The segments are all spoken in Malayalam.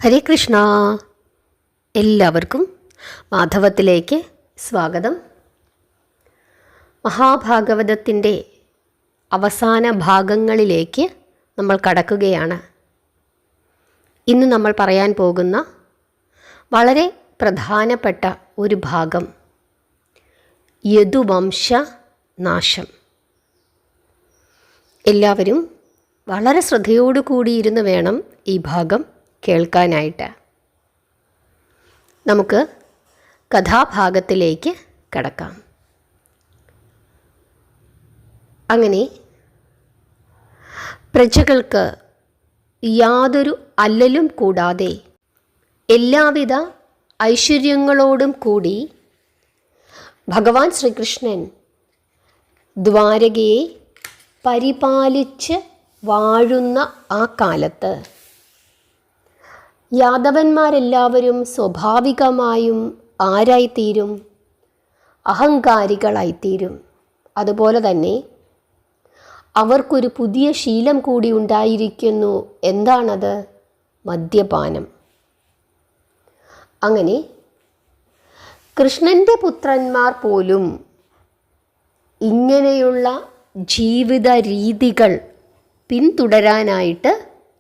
ഹരേ കൃഷ്ണ. എല്ലാവർക്കും മാധവത്തിലേക്ക് സ്വാഗതം. മഹാഭാഗവതത്തിൻ്റെ അവസാന ഭാഗങ്ങളിലേക്ക് നമ്മൾ കടക്കുകയാണ്. ഇന്ന് നമ്മൾ പറയാൻ പോകുന്ന വളരെ പ്രധാനപ്പെട്ട ഒരു ഭാഗം യദുവംശ നാശം. എല്ലാവരും വളരെ ശ്രദ്ധയോടു കൂടിയിരുന്ന് വേണം ഈ ഭാഗം കേൾക്കാനായിട്ട്. നമുക്ക് കഥാഭാഗത്തിലേക്ക് കടക്കാം. അങ്ങനെ പ്രജകൾക്ക് യാതൊരു അല്ലലും കൂടാതെ എല്ലാവിധ ഐശ്വര്യങ്ങളോടും കൂടി ഭഗവാൻ ശ്രീകൃഷ്ണൻ ദ്വാരകയെ പരിപാലിച്ച് വാഴുന്ന ആ കാലത്ത് യാദവന്മാരെല്ലാവരും സ്വാഭാവികമായും ആരായിത്തീരും? അഹങ്കാരികളായിത്തീരും. അതുപോലെ തന്നെ അവർക്കൊരു പുതിയ ശീലം കൂടി ഉണ്ടായിരിക്കുന്നു. എന്താണത്? മദ്യപാനം. അങ്ങനെ കൃഷ്ണൻ്റെ പുത്രന്മാർ പോലും ഇങ്ങനെയുള്ള ജീവിത രീതികൾ പിന്തുടരാനായിട്ട്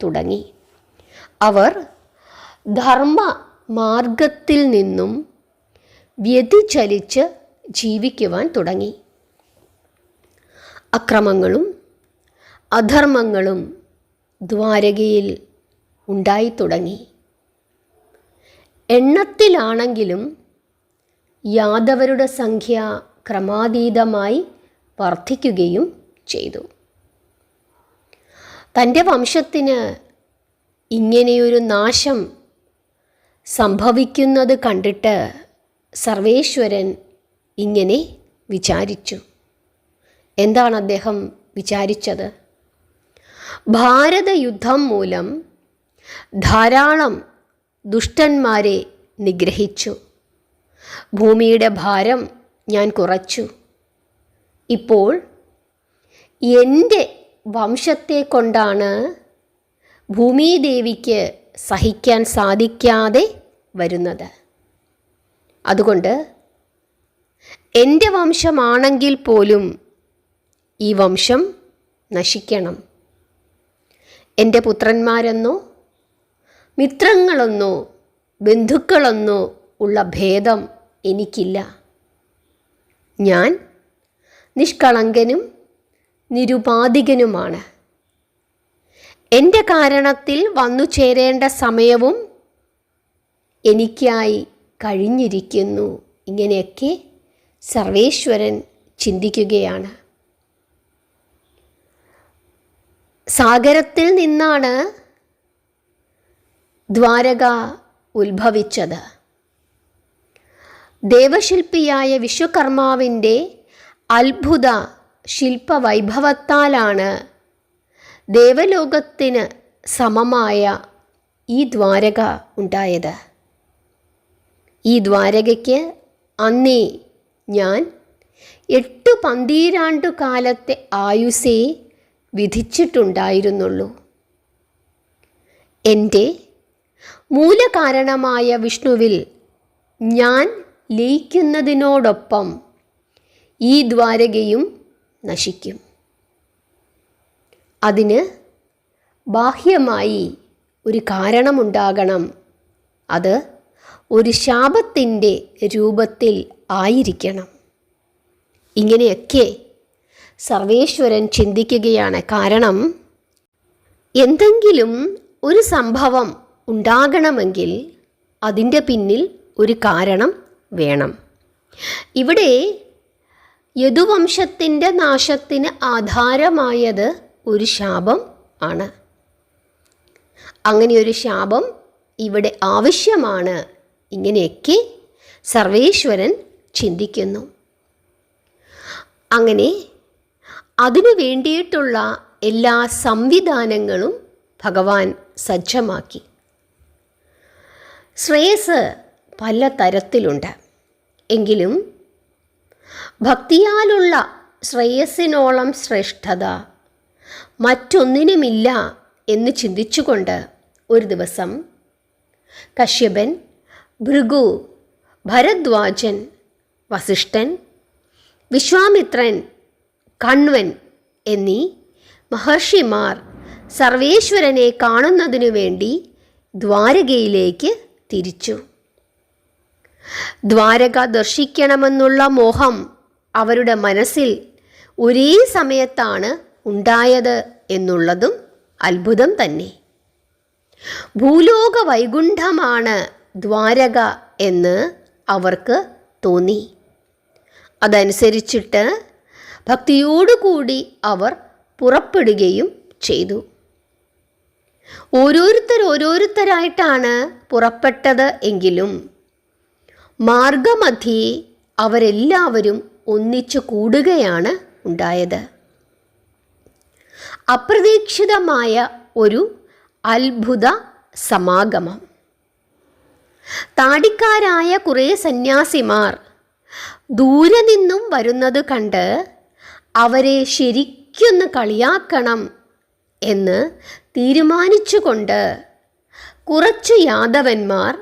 തുടങ്ങി. അവർ ധർമ്മ മാർഗത്തിൽ നിന്നും വ്യതിചലിച്ച് ജീവിക്കുവാൻ തുടങ്ങി. അക്രമങ്ങളും അധർമ്മങ്ങളും ദ്വാരകയിൽ ഉണ്ടായി തുടങ്ങി. എണ്ണത്തിലാണെങ്കിലും യാദവരുടെ സംഖ്യ ക്രമാതീതമായി വർദ്ധിക്കുകയും ചെയ്തു. തൻ്റെ വംശത്തിന് ഇങ്ങനെയൊരു നാശം സംഭവിക്കുന്നത് കണ്ടിട്ട് സർവേശ്വരൻ ഇങ്ങനെ വിചാരിച്ചു. എന്താണ് അദ്ദേഹം വിചാരിച്ചത്? ഭാരതയുദ്ധം മൂലം ധാരാളം ദുഷ്ടന്മാരെ നിഗ്രഹിച്ചു. ഭൂമിയുടെ ഭാരം ഞാൻ കുറച്ചു. ഇപ്പോൾ എൻ്റെ വംശത്തെ കൊണ്ടാണ് ഭൂമിദേവിക്ക് സഹിക്കാൻ സാധിക്കാതെ വരുന്നത്. അതുകൊണ്ട് എൻ്റെ വംശമാണെങ്കിൽ പോലും ഈ വംശം നശിക്കണം. എൻ്റെ പുത്രന്മാരെന്നോ മിത്രങ്ങളെന്നോ ബന്ധുക്കളെന്നോ ഉള്ള ഭേദം എനിക്കില്ല. ഞാൻ നിഷ്കളങ്കനും നിരുപാധികനുമാണ്. എൻ്റെ കാരണത്തിൽ വന്നു ചേരേണ്ട സമയവും എനിക്കായി കഴിഞ്ഞിരിക്കുന്നു. ഇങ്ങനെയൊക്കെ സർവേശ്വരൻ ചിന്തിക്കുകയാണ്. സാഗരത്തിൽ നിന്നാണ് ദ്വാരക ഉത്ഭവിച്ചത്. ദേവശില്പിയായ വിശ്വകർമാവിൻ്റെ അത്ഭുത ശില്പവൈഭവത്താലാണ് ദേവലോകത്തിന് സമമായ ഈ ദ്വാരക ഉണ്ടായത്. ഈ ദ്വാരകയ്ക്ക് അന്നേ ഞാൻ 8 പന്തീരാണ്ടു കാലത്തെ ആയുസ്സേ വിധിച്ചിട്ടുണ്ടായിരുന്നുള്ളൂ. എൻ്റെ മൂലകാരണമായ വിഷ്ണുവിൽ ഞാൻ ലയിക്കുന്നതിനോടൊപ്പം ഈ ദ്വാരകയും നശിക്കും. അതിന് ബാഹ്യമായി ഒരു കാരണമുണ്ടാകണം. അത് ഒരു ശാപത്തിൻ്റെ രൂപത്തിൽ ആയിരിക്കണം. ഇങ്ങനെയൊക്കെ സർവേശ്വരൻ ചിന്തിക്കുകയാണ്. കാരണം എന്തെങ്കിലും ഒരു സംഭവം ഉണ്ടാകണമെങ്കിൽ അതിൻ്റെ പിന്നിൽ ഒരു കാരണം വേണം. ഇവിടെ യദുവംശത്തിൻ്റെ നാശത്തിന് ആധാരമായത് ഒരു ശാപം ആണ്. അങ്ങനെയൊരു ശാപം ഇവിടെ ആവശ്യമാണ്. ഇങ്ങനെയൊക്കെ സർവേശ്വരൻ ചിന്തിക്കുന്നു. അങ്ങനെ അതിനു വേണ്ടിയിട്ടുള്ള എല്ലാ സംവിധാനങ്ങളും ഭഗവാൻ സജ്ജമാക്കി. ശ്രേയസ് പല തരത്തിലുണ്ട്. എങ്കിലും ഭക്തിയാലുള്ള ശ്രേയസ്സിനോളം ശ്രേഷ്ഠത മറ്റൊന്നിനുമില്ല എന്ന് ചിന്തിച്ചുകൊണ്ട് ഒരു ദിവസം കശ്യപൻ, ഭൃഗു, ഭരദ്വാജൻ, വസിഷ്ഠൻ, വിശ്വാമിത്രൻ, കണ്വൻ എന്നീ മഹർഷിമാർ സർവേശ്വരനെ കാണുന്നതിനു വേണ്ടി ദ്വാരകയിലേക്ക് തിരിച്ചു. ദ്വാരക ദർശിക്കണമെന്നുള്ള മോഹം അവരുടെ മനസ്സിൽ ഒരേ സമയത്താണ് ഉണ്ടായത് എന്നുള്ളതും അത്ഭുതം തന്നെ. ഭൂലോക വൈകുണ്ഠമാണ് ദ്വാരക എന്ന് അവർക്ക് തോന്നി. അതനുസരിച്ചിട്ട് ഭക്തിയോടുകൂടി അവർ പുറപ്പെടുകയും ചെയ്തു. ഓരോരുത്തരായിട്ടാണ് പുറപ്പെട്ടത് എങ്കിലും മാർഗമധ്യേ അവരെല്ലാവരും ഒന്നിച്ചു കൂടുകയാണ് ഉണ്ടായത്. അപ്രതീക്ഷിതമായ ഒരു അത്ഭുത സമാഗമം. താടിക്കാരായ കുറേ സന്യാസിമാർ ദൂരെ നിന്നും വരുന്നത് കണ്ട് അവരെ ശരിക്കൊന്ന് കളിയാക്കണം എന്ന് തീരുമാനിച്ചുകൊണ്ട് കുറച്ചു യാദവന്മാർ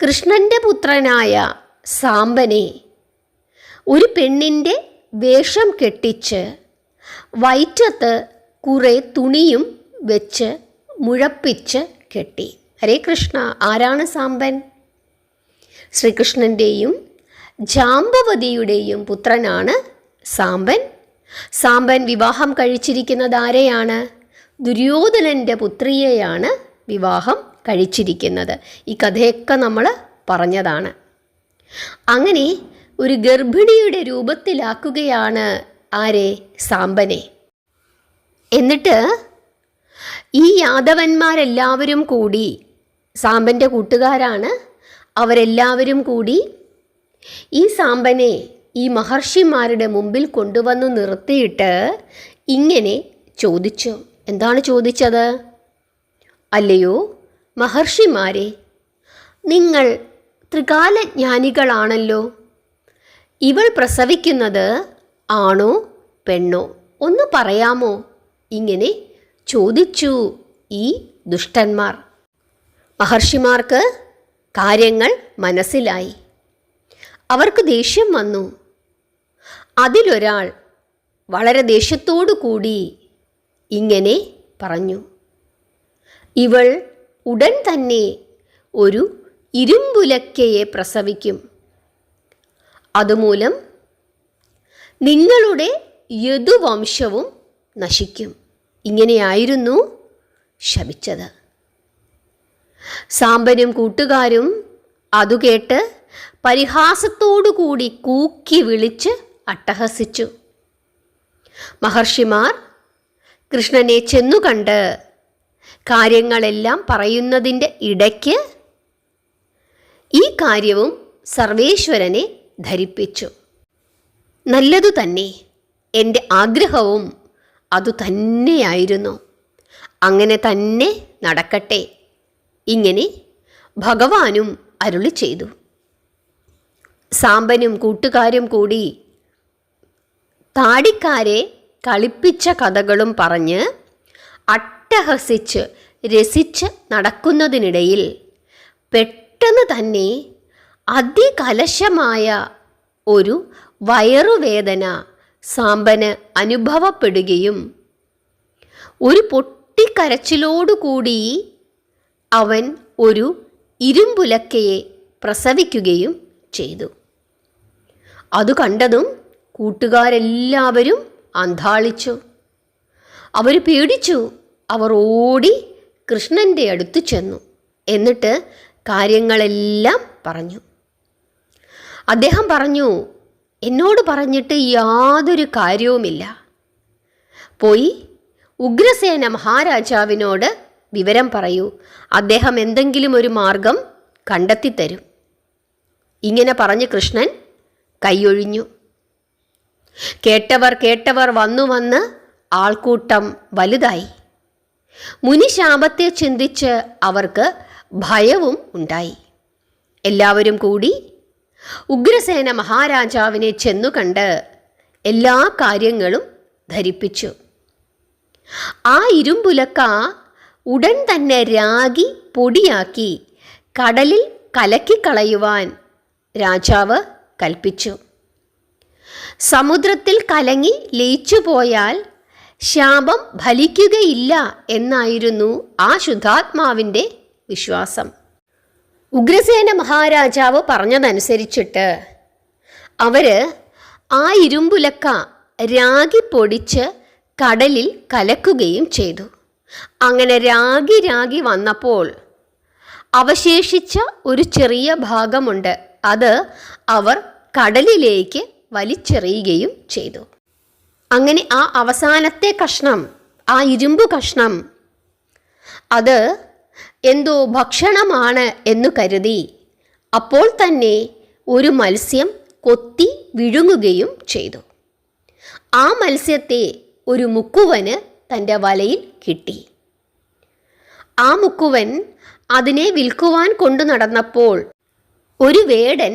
കൃഷ്ണൻ്റെ പുത്രനായ സാംബനെ ഒരു പെണ്ണിൻ്റെ വേഷം കെട്ടിച്ച് വയറ്റത്ത് കുറേ തുണിയും വെച്ച് മുഴപ്പിച്ച് കെട്ടി. ഹരേ കൃഷ്ണ. ആരാണ് സാംബൻ? ശ്രീകൃഷ്ണൻ്റെയും ജാംബവതിയുടെയും പുത്രനാണ് സാംബൻ. സാംബൻ വിവാഹം കഴിച്ചിരിക്കുന്നത് ആരെയാണ്? ദുര്യോധനൻ്റെ പുത്രിയെയാണ് വിവാഹം കഴിച്ചിരിക്കുന്നത്. ഈ കഥയൊക്കെ നമ്മൾ പറഞ്ഞതാണ്. അങ്ങനെ ഒരു ഗർഭിണിയുടെ രൂപത്തിലാക്കുകയാണ് ആരെ? സാംബനെ. എന്നിട്ട് ഈ യാദവന്മാരെല്ലാവരും കൂടി, സാംബൻ്റെ കൂട്ടുകാരാണ് അവരെല്ലാവരും കൂടി, ഈ സാംബനെ ഈ മഹർഷിമാരുടെ മുമ്പിൽ കൊണ്ടുവന്ന് നിർത്തിയിട്ട് ഇങ്ങനെ ചോദിച്ചു. എന്താണ് ചോദിച്ചത്? അല്ലയോ മഹർഷിമാരെ, നിങ്ങൾ ത്രികാലജ്ഞാനികളാണല്ലോ. ഇവൾ പ്രസവിക്കുന്നത് ആണോ പെണ്ണോ ഒന്ന് പറയാമോ? ഇങ്ങനെ ചോദിച്ചു ഈ ദുഷ്ടന്മാർ. മഹർഷിമാർക്ക് കാര്യങ്ങൾ മനസ്സിലായി. അവർക്ക് ദേഷ്യം വന്നു. അതിലൊരാൾ വളരെ ദേഷ്യത്തോടു കൂടി ഇങ്ങനെ പറഞ്ഞു, ഇവൾ ഉടൻ തന്നെ ഒരു ഇരുമ്പുലക്കയെ പ്രസവിക്കും. അതുമൂലം നിങ്ങളുടെ യദുവംശവും നശിക്കും. ഇങ്ങനെയായിരുന്നു ശപിച്ചത്. സാംബനും കൂട്ടുകാരും അതുകേട്ട് പരിഹാസത്തോടുകൂടി കൂക്കി വിളിച്ച് അട്ടഹസിച്ചു. മഹർഷിമാർ കൃഷ്ണനെ ചെന്നുകണ്ട് കാര്യങ്ങളെല്ലാം പറയുന്നതിൻ്റെ ഇടയ്ക്ക് ഈ കാര്യവും സർവേശ്വരനെ ധരിപ്പിച്ചു. നല്ലതു തന്നെ, എൻ്റെ ആഗ്രഹവും അതുതന്നെയായിരുന്നു. അങ്ങനെ തന്നെ നടക്കട്ടെ. ഇങ്ങനെ ഭഗവാനും അരുളി ചെയ്തു. സാംബനും കൂട്ടുകാരും കൂടി താടിക്കാരെ കളിപ്പിച്ച കഥകളും പറഞ്ഞ് അട്ടഹസിച്ച് രസിച്ച് നടക്കുന്നതിനിടയിൽ പെട്ടെന്ന് തന്നെ അതികലശമായ ഒരു വയറുവേദന സാംബന് അനുഭവപ്പെടുകയും ഒരു പൊട്ടിക്കരച്ചിലോടുകൂടി അവൻ ഒരു ഇരുമ്പുലക്കയെ പ്രസവിക്കുകയും ചെയ്തു. അത് കണ്ടതും കൂട്ടുകാരെല്ലാവരും അന്ധാളിച്ചു. അവർ പേടിച്ചു. അവർ ഓടി കൃഷ്ണൻ്റെ അടുത്ത് ചെന്നു. എന്നിട്ട് കാര്യങ്ങളെല്ലാം പറഞ്ഞു. അദ്ദേഹം പറഞ്ഞു, എന്നോട് പറഞ്ഞിട്ട് യാതൊരു കാര്യവുമില്ല. പോയി ഉഗ്രസേന മഹാരാജാവിനോട് വിവരം പറയൂ. അദ്ദേഹം എന്തെങ്കിലും ഒരു മാർഗം കണ്ടെത്തിത്തരും. ഇങ്ങനെ പറഞ്ഞ് കൃഷ്ണൻ കൈയൊഴിഞ്ഞു. കേട്ടവർ വന്ന് ആൾക്കൂട്ടം വലുതായി. മുനിശാപത്തെ ചിന്തിച്ച് അവർക്ക് ഭയവും ഉണ്ടായി. എല്ലാവരും കൂടി ഉഗ്രസേന മഹാരാജാവിനെ ചെന്നുകണ്ട് എല്ലാ കാര്യങ്ങളും ധരിപ്പിച്ചു. ആ ഇരുമ്പുലക്ക ഉടൻ തന്നെ രാഗി പൊടിയാക്കി കടലിൽ കലക്കിക്കളയുവാൻ രാജാവ് കൽപ്പിച്ചു. സമുദ്രത്തിൽ കലങ്ങി ലയിച്ചുപോയാൽ ശാപം ഫലിക്കുകയില്ല എന്നായിരുന്നു ആ ശുദ്ധാത്മാവിൻ്റെ വിശ്വാസം. ഉഗ്രസേന മഹാരാജാവ് പറഞ്ഞതനുസരിച്ചിട്ട് അവർ ആ ഇരുമ്പുലക്ക രാഗി പൊടിച്ച് കടലിൽ കലക്കുകയും ചെയ്തു. അങ്ങനെ രാഗി വന്നപ്പോൾ അവശേഷിച്ച ഒരു ചെറിയ ഭാഗമുണ്ട്. അത് അവർ കടലിലേക്ക് വലിച്ചെറിയുകയും ചെയ്തു. അങ്ങനെ ആ അവസാനത്തെ കഷ്ണം, ആ ഇരുമ്പു കഷ്ണം, അത് എന്തോ ഭക്ഷണമാണ് എന്നു കരുതി അപ്പോൾ തന്നെ ഒരു മത്സ്യം കൊത്തി വിഴുങ്ങുകയും ചെയ്തു. ആ മത്സ്യത്തെ ഒരു മുക്കുവന് തൻ്റെ വലയിൽ കിട്ടി. ആ മുക്കുവൻ അതിനെ വിൽക്കുവാൻ കൊണ്ടു നടന്നപ്പോൾ ഒരു വേടൻ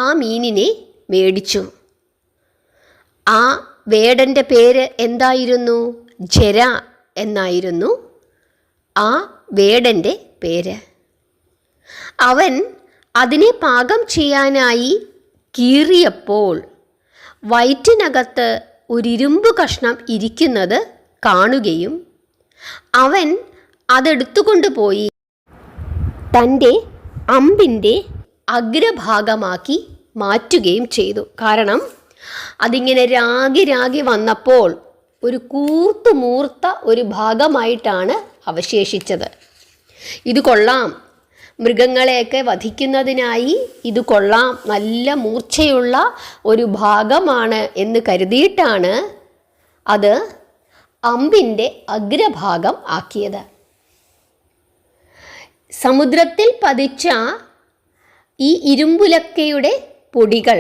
ആ മീനിനെ മേടിച്ചു. ആ വേടൻ്റെ പേര് എന്തായിരുന്നു? ജര എന്നായിരുന്നു ആ വേടൻ്റെ പേര്. അവൻ അതിനെ പാകം ചെയ്യാനായി കീറിയപ്പോൾ വയറ്റിനകത്ത് ഒരു ഇരുമ്പ് കഷ്ണം ഇരിക്കുന്നത് കാണുകയും അവൻ അതെടുത്തുകൊണ്ടുപോയി തൻ്റെ അമ്പിൻ്റെ അഗ്രഭാഗമാക്കി മാറ്റുകയും ചെയ്തു. കാരണം അതിങ്ങനെ രാഗി വന്നപ്പോൾ ഒരു മൂർത്ത ഒരു ഭാഗമായിട്ടാണ് അവശേഷിച്ചത്. ഇത് കൊള്ളാം, മൃഗങ്ങളെയൊക്കെ വധിക്കുന്നതിനായി ഇത് കൊള്ളാം, നല്ല മൂർച്ചയുള്ള ഒരു ഭാഗമാണ് എന്ന് കരുതിയിട്ടാണ് അത് അമ്പിൻ്റെ അഗ്രഭാഗം ആക്കിയത്. സമുദ്രത്തിൽ പതിച്ച ഈ ഇരുമ്പുലക്കയുടെ പൊടികൾ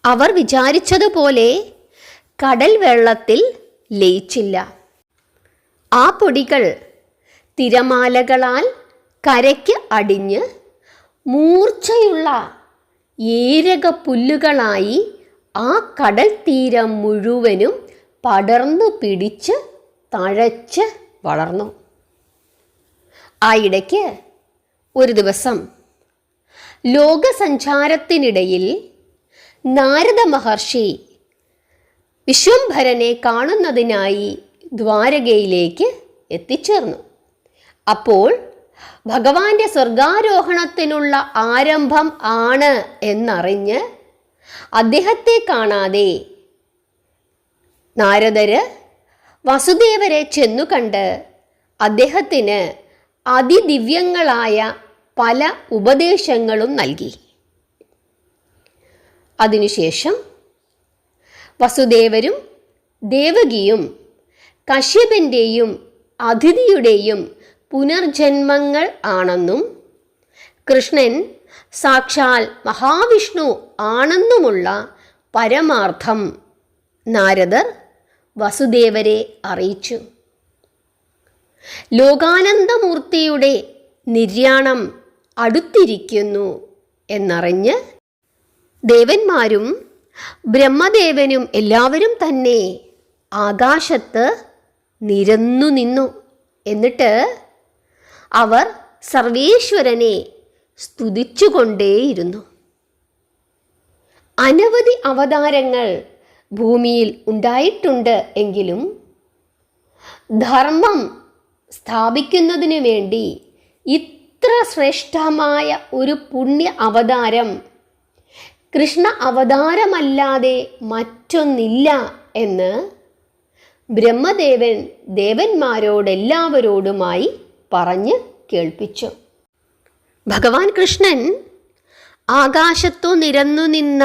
അവർ വിചാരിച്ചതുപോലെ കടൽ വെള്ളത്തിൽ ലയിച്ചില്ല. ആ പൊടികൾ തിരമാലകളാൽ കരയ്ക്ക് അടിഞ്ഞ് മൂർച്ചയുള്ള ഏരക പുല്ലുകളായി ആ കടൽ തീരം മുഴുവനും പടർന്നു പിടിച്ച് തഴച്ച് വളർന്നു. ആ ഇടയ്ക്ക് ഒരു ദിവസം ലോകസഞ്ചാരത്തിനിടയിൽ നാരദ മഹർഷി വിശ്വംഭരനെ കാണുന്നതിനായി ദ്വാരകയിലേക്ക് എത്തിച്ചേർന്നു. അപ്പോൾ ഭഗവാന്റെ സ്വർഗാരോഹണത്തിനുള്ള ആരംഭം ആണ് എന്നറിഞ്ഞ് അദ്ദേഹത്തെ കാണാതെ നാരദര് വസുദേവരെ ചെന്നു കണ്ട് അദ്ദേഹത്തിന് അതിദിവ്യങ്ങളായ പല ഉപദേശങ്ങളും നൽകി. അതിനുശേഷം വസുദേവരും ദേവകിയും കശ്യപൻ്റെയും അതിഥിയുടെയും പുനർജന്മങ്ങൾ ആണെന്നും കൃഷ്ണൻ സാക്ഷാൽ മഹാവിഷ്ണു ആണെന്നുമുള്ള പരമാർത്ഥം നാരദർ വസുദേവരെ അറിയിച്ചു. ലോകാനന്ദമൂർത്തിയുടെ നിര്യാണം അടുത്തിരിക്കുന്നു എന്നറിഞ്ഞ് ദേവന്മാരും ബ്രഹ്മദേവനും എല്ലാവരും തന്നെ ആകാശത്ത് നിരന്നു നിന്നു. എന്നിട്ട് അവർ സർവേശ്വരനെ സ്തുതിച്ചുകൊണ്ടേയിരുന്നു. അനവധി അവതാരങ്ങൾ ഭൂമിയിൽ ഉണ്ടായിട്ടുണ്ട് എങ്കിലും ധർമ്മം സ്ഥാപിക്കുന്നതിനു വേണ്ടി ഇത്ര ശ്രേഷ്ഠമായ ഒരു പുണ്യ അവതാരം കൃഷ്ണ അവതാരമല്ലാതെ മറ്റൊന്നില്ല എന്ന് ബ്രഹ്മദേവൻ ദേവന്മാരോടെല്ലാവരോടുമായി പറഞ്ഞ് കേൾപ്പിച്ചു. ഭഗവാൻ കൃഷ്ണൻ ആകാശത്തു നിരന്നു നിന്ന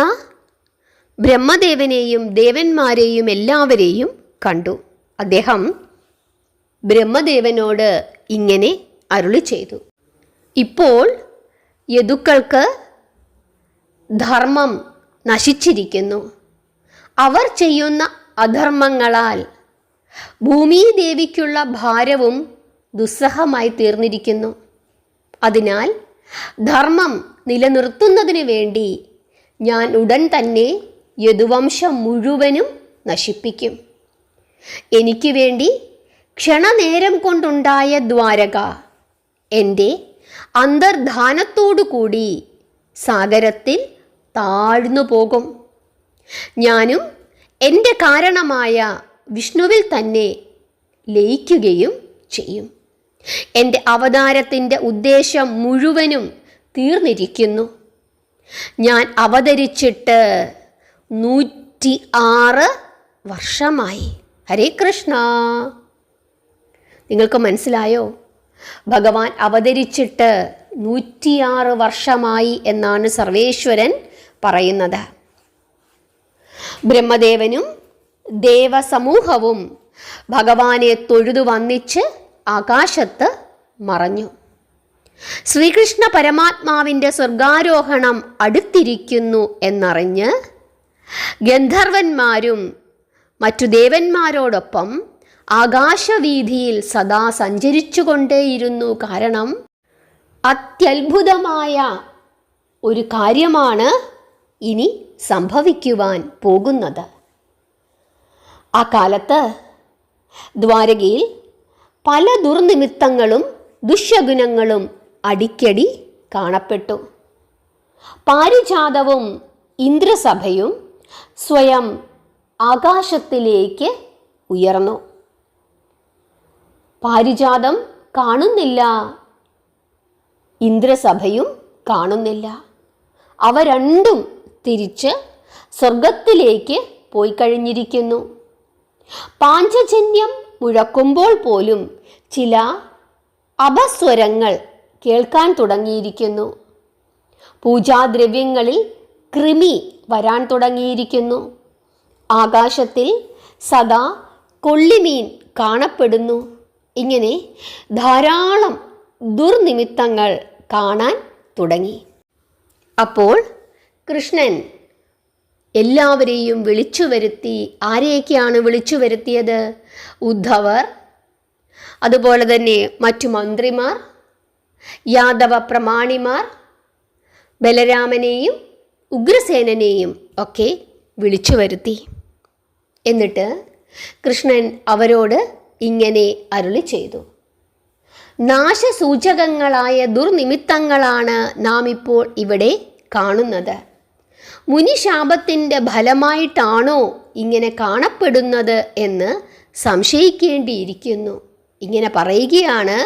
ബ്രഹ്മദേവനെയും ദേവന്മാരെയും എല്ലാവരെയും കണ്ടു. അദ്ദേഹം ബ്രഹ്മദേവനോട് ഇങ്ങനെ അരുളി ചെയ്തു: ഇപ്പോൾ യദുക്കൾക്ക് ധർമ്മം നശിച്ചിരിക്കുന്നു. അവർ ചെയ്യുന്ന അധർമ്മങ്ങളാൽ ഭൂമിദേവിക്കുള്ള ഭാരവും ദുസ്സഹമായി തീർന്നിരിക്കുന്നു. അതിനാൽ ധർമ്മം നിലനിർത്തുന്നതിന് വേണ്ടി ഞാൻ ഉടൻ തന്നെ യദുവംശം മുഴുവനും നശിപ്പിക്കും. എനിക്ക് വേണ്ടി ക്ഷണനേരം കൊണ്ടുണ്ടായ ദ്വാരക എൻ്റെ അന്തർധാനത്തോടുകൂടി സാഗരത്തിൽ താഴ്ന്നു പോകും. ഞാനും എൻ്റെ കാരണമായ വിഷ്ണുവിൽ തന്നെ ലയിക്കുകയും ചെയ്യും. എൻ്റെ അവതാരത്തിൻ്റെ ഉദ്ദേശം മുഴുവനും തീർന്നിരിക്കുന്നു. ഞാൻ അവതരിച്ചിട്ട് 106 വർഷമായി. ഹരേ കൃഷ്ണ. നിങ്ങൾക്ക് മനസ്സിലായോ? ഭഗവാൻ അവതരിച്ചിട്ട് 106 വർഷമായി എന്നാണ് സർവേശ്വരൻ പറയുന്നത്. ബ്രഹ്മദേവനും ദേവസമൂഹവും ഭഗവാനെ തൊഴുതു വന്നിച്ച് ആകാശത്ത് മറഞ്ഞു. ശ്രീകൃഷ്ണ പരമാത്മാവിൻ്റെ സ്വർഗാരോഹണം അടുത്തിരിക്കുന്നു എന്നറിഞ്ഞ് ഗന്ധർവന്മാരും മറ്റു ദേവന്മാരോടൊപ്പം ആകാശവീഥിയിൽ സദാ സഞ്ചരിച്ചു കൊണ്ടേയിരുന്നു. കാരണം അത്യത്ഭുതമായ ഒരു കാര്യമാണ് ഇനി സംഭവിക്കുവാൻ പോകുന്നത്. ആ കാലത്ത് ദ്വാരകയിൽ പല ദുർനിമിത്തങ്ങളും ദുശകുനങ്ങളും അടിക്കടി കാണപ്പെട്ടു. പാരിജാതവും ഇന്ദ്രസഭയും സ്വയം ആകാശത്തിലേക്ക് ഉയർന്നു. പാരിജാതം കാണുന്നില്ല, ഇന്ദ്രസഭയും കാണുന്നില്ല. അവ രണ്ടും തിരിച്ച് സ്വർഗത്തിലേക്ക് പോയി കഴിഞ്ഞിരിക്കുന്നു. പാഞ്ചജന്യം മുഴക്കുമ്പോൾ പോലും ചില അപസ്വരങ്ങൾ കേൾക്കാൻ തുടങ്ങിയിരിക്കുന്നു. പൂജാദ്രവ്യങ്ങളിൽ കൃമി വരാൻ തുടങ്ങിയിരിക്കുന്നു. ആകാശത്തിൽ സദാ കൊള്ളിമീൻ കാണപ്പെടുന്നു. ഇങ്ങനെ ധാരാളം ദുർനിമിത്തങ്ങൾ കാണാൻ തുടങ്ങി. അപ്പോൾ കൃഷ്ണൻ എല്ലാവരെയും വിളിച്ചു വരുത്തി. ആരെയൊക്കെയാണ് വിളിച്ചു വരുത്തിയത്? ഉദ്ധവർ, അതുപോലെ തന്നെ മറ്റു മന്ത്രിമാർ, യാദവ പ്രമാണിമാർ, ബലരാമനെയും ഉഗ്രസേനനെയും ഒക്കെ വിളിച്ചു വരുത്തി. എന്നിട്ട് കൃഷ്ണൻ അവരോട് ഇങ്ങനെ അരുളി ചെയ്തു: നാശസൂചകങ്ങളായ ദുർനിമിത്തങ്ങളാണ് നാം ഇപ്പോൾ ഇവിടെ കാണുന്നത്. മുനിശാപത്തിൻ്റെ ഫലമായിട്ടാണോ ഇങ്ങനെ കാണപ്പെടുന്നത് എന്ന് സംശയിക്കേണ്ടിയിരിക്കുന്നു. ഇങ്ങനെ പറയുകയാണ്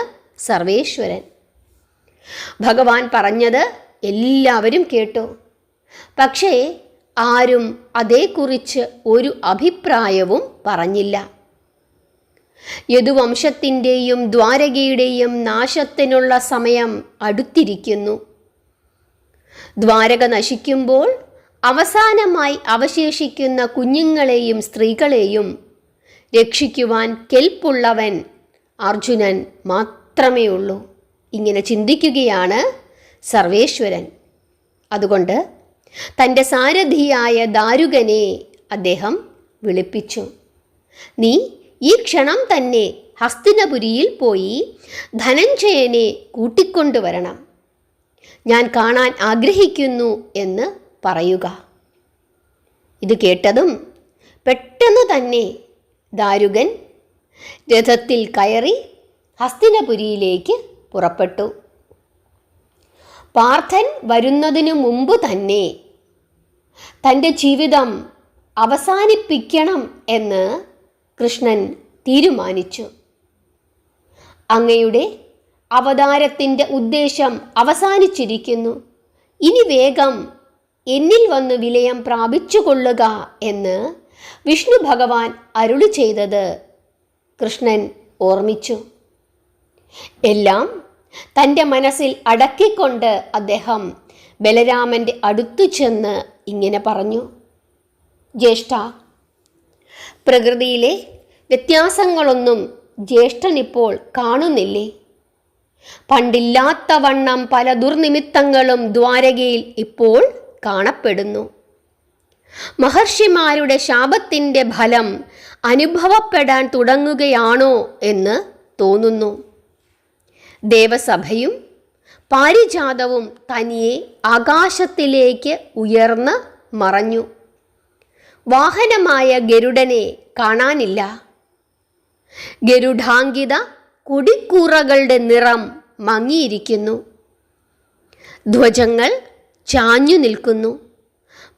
സർവേശ്വരൻ. ഭഗവാൻ പറഞ്ഞത് എല്ലാവരും കേട്ടു. പക്ഷേ ആരും അതേക്കുറിച്ച് ഒരു അഭിപ്രായവും പറഞ്ഞില്ല. യദുവംശത്തിൻ്റെയും ദ്വാരകയുടെയും നാശത്തിനുള്ള സമയം അടുത്തിരിക്കുന്നു. ദ്വാരക നശിക്കുമ്പോൾ അവസാനമായി അവശേഷിക്കുന്ന കുഞ്ഞുങ്ങളെയും സ്ത്രീകളെയും രക്ഷിക്കുവാൻ കെൽപ്പുള്ളവൻ അർജുനൻ മാത്രമേ ഉള്ളൂ. ഇങ്ങനെ ചിന്തിക്കുകയാണ് സർവേശ്വരൻ. അതുകൊണ്ട് തൻ്റെ സാരഥിയായ ദാരുകനെ അദ്ദേഹം വിളിപ്പിച്ചു. നീ ഈ ക്ഷണം തന്നെ ഹസ്തിനപുരിയിൽ പോയി ധനഞ്ജയനെ കൂട്ടിക്കൊണ്ടുവരണം. ഞാൻ കാണാൻ ആഗ്രഹിക്കുന്നു എന്ന് പറയുക. ഇത് കേട്ടതും പെട്ടെന്ന് തന്നെ ദാരുകൻ രഥത്തിൽ കയറി ഹസ്തിനപുരിയിലേക്ക് പുറപ്പെട്ടു. പാർത്ഥൻ വരുന്നതിനു മുമ്പ് തന്നെ തൻ്റെ ജീവിതം അവസാനിപ്പിക്കണം എന്ന് കൃഷ്ണൻ തീരുമാനിച്ചു. അങ്ങയുടെ അവതാരത്തിൻ്റെ ഉദ്ദേശം അവസാനിച്ചിരിക്കുന്നു. ഇനി വേഗം എന്നിൽ വന്ന് വിലയം പ്രാപിച്ചു കൊള്ളുക എന്ന് വിഷ്ണു ഭഗവാൻ അരുളി ചെയ്തത് കൃഷ്ണൻ ഓർമ്മിച്ചു. എല്ലാം തൻ്റെ മനസ്സിൽ അടക്കിക്കൊണ്ട് അദ്ദേഹം ബലരാമൻ്റെ അടുത്തു ചെന്ന് ഇങ്ങനെ പറഞ്ഞു: ജ്യേഷ്ഠ, പ്രകൃതിയിലെ വ്യത്യാസങ്ങളൊന്നും ജ്യേഷ്ഠനിപ്പോൾ കാണുന്നില്ലേ? പണ്ടില്ലാത്ത വണ്ണം പല ദുർനിമിത്തങ്ങളും ദ്വാരകയിൽ ഇപ്പോൾ കാണപ്പെടുന്നു. മഹർഷിമാരുടെ ശാപത്തിൻ്റെ ഫലം അനുഭവപ്പെടാൻ തുടങ്ങുകയാണോ എന്ന് തോന്നുന്നു. ദേവസഭയും പാരിജാതവും തനിയെ ആകാശത്തിലേക്ക് ഉയർന്ന് മറഞ്ഞു. വാഹനമായ ഗരുഡനെ കാണാനില്ല. ഗരുഡാങ്കിത കൊടിക്കൂറകളുടെ നിറം മങ്ങിയിരിക്കുന്നു. ധ്വജങ്ങൾ ചാഞ്ഞു നിൽക്കുന്നു.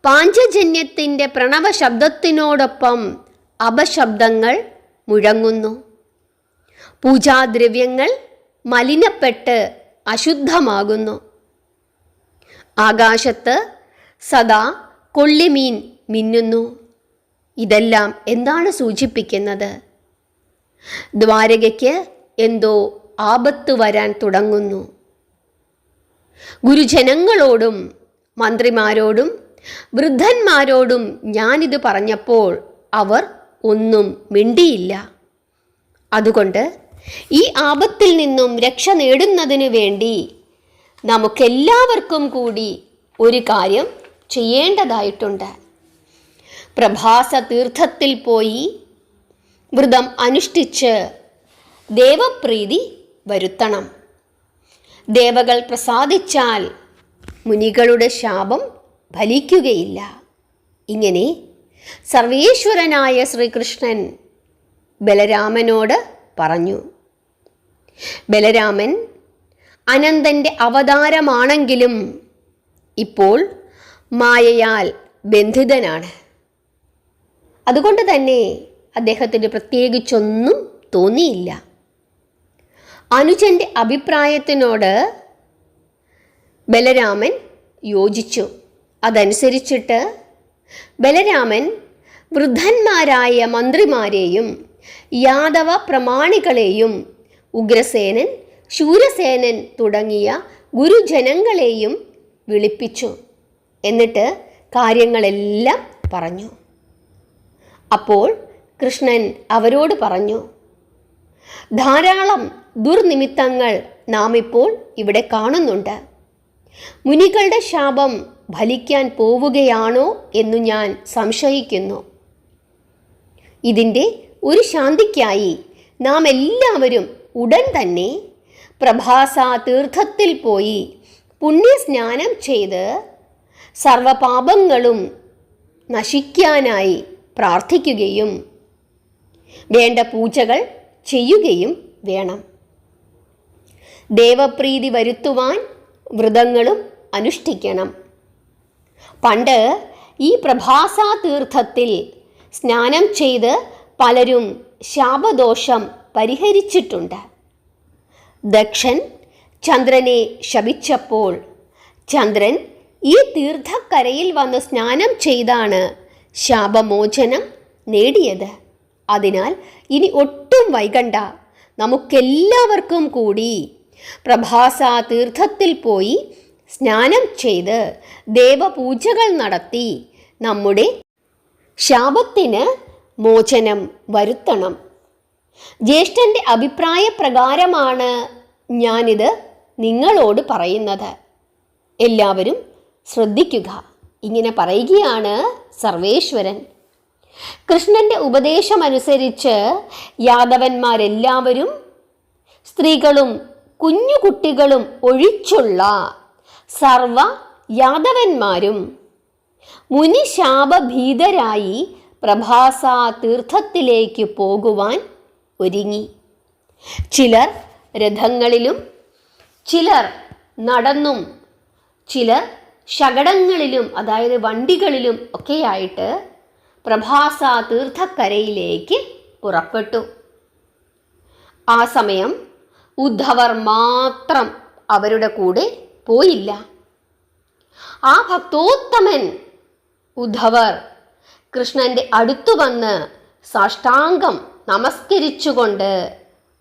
പാഞ്ചജന്യത്തിൻ്റെ പ്രണവ ശബ്ദത്തിനോടൊപ്പം അപശബ്ദങ്ങൾ മുഴങ്ങുന്നു. പൂജാദ്രവ്യങ്ങൾ മലിനപ്പെട്ട് അശുദ്ധമാകുന്നു. ആകാശത്ത് സദാ കൊള്ളിമീൻ മിന്നുന്നു. ഇതെല്ലാം എന്താണ് സൂചിപ്പിക്കുന്നത്? ദ്വാരകയ്ക്ക് എന്തോ ആപത്ത് വരാൻ തുടങ്ങുന്നു. ഗുരുജനങ്ങളോടും മന്ത്രിമാരോടും വൃദ്ധന്മാരോടും ഞാനിത് പറഞ്ഞപ്പോൾ അവർ ഒന്നും മിണ്ടിയില്ല. അതുകൊണ്ട് ഈ ആപത്തിൽ നിന്നും രക്ഷ നേടുന്നതിന് വേണ്ടി നമുക്കെല്ലാവർക്കും കൂടി ഒരു കാര്യം ചെയ്യേണ്ടതായിട്ടുണ്ട്. പ്രഭാസ തീർത്ഥത്തിൽ പോയി വ്രതം അനുഷ്ഠിച്ച് ദേവപ്രീതി വരുത്തണം. ദേവകൾ പ്രസാദിച്ചാൽ മുനികളുടെ ശാപം ഫലിക്കുകയില്ല. ഇങ്ങനെ സർവേശ്വരനായ ശ്രീകൃഷ്ണൻ ബലരാമനോട് പറഞ്ഞു. ബലരാമൻ അനന്തൻ്റെ അവതാരമാണെങ്കിലും ഇപ്പോൾ മായയാൽ ബന്ധിതനാണ്. അതുകൊണ്ട് തന്നെ അദ്ദേഹത്തിന് പ്രത്യേകിച്ചൊന്നും തോന്നിയില്ല. അനുജൻ്റെ അഭിപ്രായത്തിനോട് ബലരാമൻ യോജിച്ചു. അതനുസരിച്ചിട്ട് ബലരാമൻ വൃദ്ധന്മാരായ മന്ത്രിമാരെയും യാദവ പ്രമാണികളെയും ഉഗ്രസേനൻ, ശൂരസേനൻ തുടങ്ങിയ ഗുരുജനങ്ങളെയും വിളിപ്പിച്ചു. എന്നിട്ട് കാര്യങ്ങളെല്ലാം പറഞ്ഞു. അപ്പോൾ കൃഷ്ണൻ അവരോട് പറഞ്ഞു, ധാരാളം ദുർനിമിത്തങ്ങൾ നാം ഇപ്പോൾ ഇവിടെ കാണുന്നുണ്ട്. മുനികളുടെ ശാപം ഫലിക്കാൻ പോവുകയാണോ എന്നു ഞാൻ സംശയിക്കുന്നു. ഇതിൻ്റെ ഒരു ശാന്തിക്കായി നാം എല്ലാവരും ഉടൻ തന്നെ പ്രഭാസ തീർത്ഥത്തിൽ പോയി പുണ്യസ്നാനം ചെയ്ത് സർവപാപങ്ങളും നശിക്കാനായി പ്രാർത്ഥിക്കുകയും വേണ്ട പൂജകൾ ചെയ്യുകയും വേണം. ദേവപ്രീതി വരുത്തുവാൻ വ്രതങ്ങളും അനുഷ്ഠിക്കണം. പണ്ട് ഈ പ്രഭാസ തീർത്ഥത്തിൽ സ്നാനം ചെയ്ത് പലരും ശാപദോഷം പരിഹരിച്ചിട്ടുണ്ട്. ദക്ഷൻ ചന്ദ്രനെ ശപിച്ചപ്പോൾ ചന്ദ്രൻ ഈ തീർത്ഥക്കരയിൽ വന്ന് സ്നാനം ചെയ്താണ് ശാപമോചനം നേടിയത്. അതിനാൽ ഇനി ഒട്ടും വൈകണ്ട, നമുക്കെല്ലാവർക്കും കൂടി പ്രഭാസ തീർത്ഥത്തിൽ പോയി സ്നാനം ചെയ്ത് ദേവപൂജകൾ നടത്തി നമ്മുടെ ശാപത്തിന് മോചനം വരുത്തണം. ജ്യേഷ്ഠൻ്റെ അഭിപ്രായ പ്രകാരമാണ് ഞാനിത് നിങ്ങളോട് പറയുന്നത്. എല്ലാവരും ശ്രദ്ധിക്കുക. ഇങ്ങനെ പറയുകയാണ് സർവേശ്വരൻ. കൃഷ്ണൻ്റെ ഉപദേശമനുസരിച്ച് യാദവന്മാരെല്ലാവരും സ്ത്രീകളും കുഞ്ഞുകുട്ടികളും ഒഴിച്ചുള്ള സർവ യാദവന്മാരും മുനിശാപഭീതരായി പ്രഭാസ തീർത്ഥത്തിലേക്ക് പോകുവാൻ ഒരുങ്ങി. ചിലർ രഥങ്ങളിലും ചിലർ നടന്നും ചിലർ ശകടങ്ങളിലും അതായത് വണ്ടികളിലും ഒക്കെയായിട്ട് പ്രഭാസ തീർത്ഥക്കരയിലേക്ക് പുറപ്പെട്ടു. ആ സമയം ഉദ്ധവർ മാത്രം അവരുടെ കൂടെ പോയില്ല. ആ ഭക്തോത്തമൻ ഉദ്ധവർ കൃഷ്ണൻ്റെ അടുത്തു വന്ന് സാഷ്ടാംഗം നമസ്കരിച്ചുകൊണ്ട്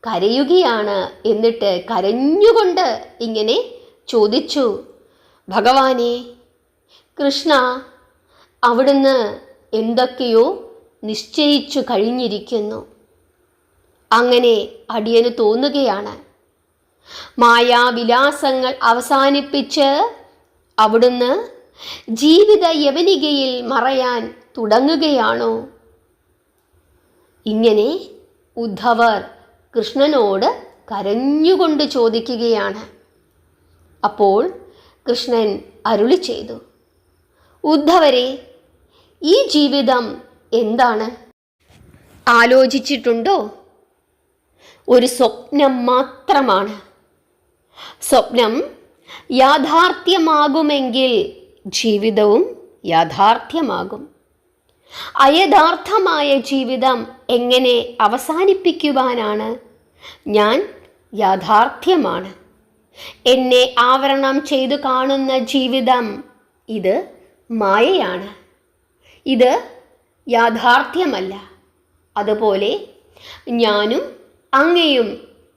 കരയുകയാണ്. എന്നിട്ട് കരഞ്ഞുകൊണ്ട് ഇങ്ങനെ ചോദിച്ചു, ഭഗവാനെ കൃഷ്ണ, അവിടുന്ന് എന്തൊക്കെയോ നിശ്ചയിച്ചു കഴിഞ്ഞിരിക്കുന്നു. അങ്ങനെ അടിയന് തോന്നുകയാണ്, മായാവിലാസങ്ങൾ അവസാനിപ്പിച്ച് അവിടുന്ന് ജീവിത യവനികയിൽ മറയാൻ തുടങ്ങുകയാണോ? ഇങ്ങനെ ഉദ്ധവർ കൃഷ്ണനോട് കരഞ്ഞുകൊണ്ട് ചോദിക്കുകയാണ്. അപ്പോൾ കൃഷ്ണൻ അരുളി ചെയ്തു, ഉദ്ധവരെ, ഈ ജീവിതം എന്താണ്? ആലോചിച്ചിട്ടുണ്ടോ? ഒരു സ്വപ്നം മാത്രമാണ്. സ്വപ്നം യാഥാർത്ഥ്യമാകുമെങ്കിൽ ജീവിതവും യാഥാർത്ഥ്യമാകും. അയഥാർത്ഥമായ ജീവിതം എങ്ങനെ അവസാനിപ്പിക്കുവാനാണ്? ഞാൻ യാഥാർത്ഥ്യമാണ്. എന്നെ ആവരണം ചെയ്തു കാണുന്ന ജീവിതം ഇത് മായയാണ്. ഇത് യാഥാർത്ഥ്യമല്ല. അതുപോലെ ഞാനും അങ്ങയും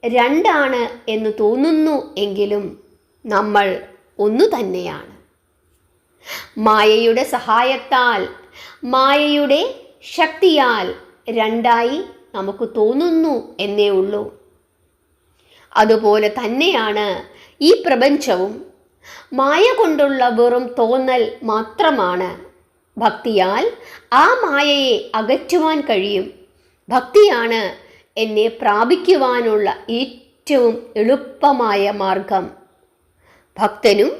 രണ്ടാണ് എന്ന് തോന്നുന്നു എങ്കിലും നമ്മൾ ഒന്നു തന്നെയാണ്. മായയുടെ സഹായത്താൽ, മായയുടെ ശക്തിയാൽ രണ്ടായി നമുക്ക് തോന്നുന്നു എന്നേ ഉള്ളൂ. അതുപോലെ തന്നെയാണ് ഈ പ്രപഞ്ചവും. മായ കൊണ്ടുള്ള വെറും തോന്നൽ മാത്രമാണ്. ഭക്തിയാൽ ആ മായയെ അകറ്റുവാൻ കഴിയും. ഭക്തിയാണ് എന്നെ പ്രാപിക്കുവാനുള്ള ഏറ്റവും എളുപ്പമായ മാർഗം. ഭക്തനും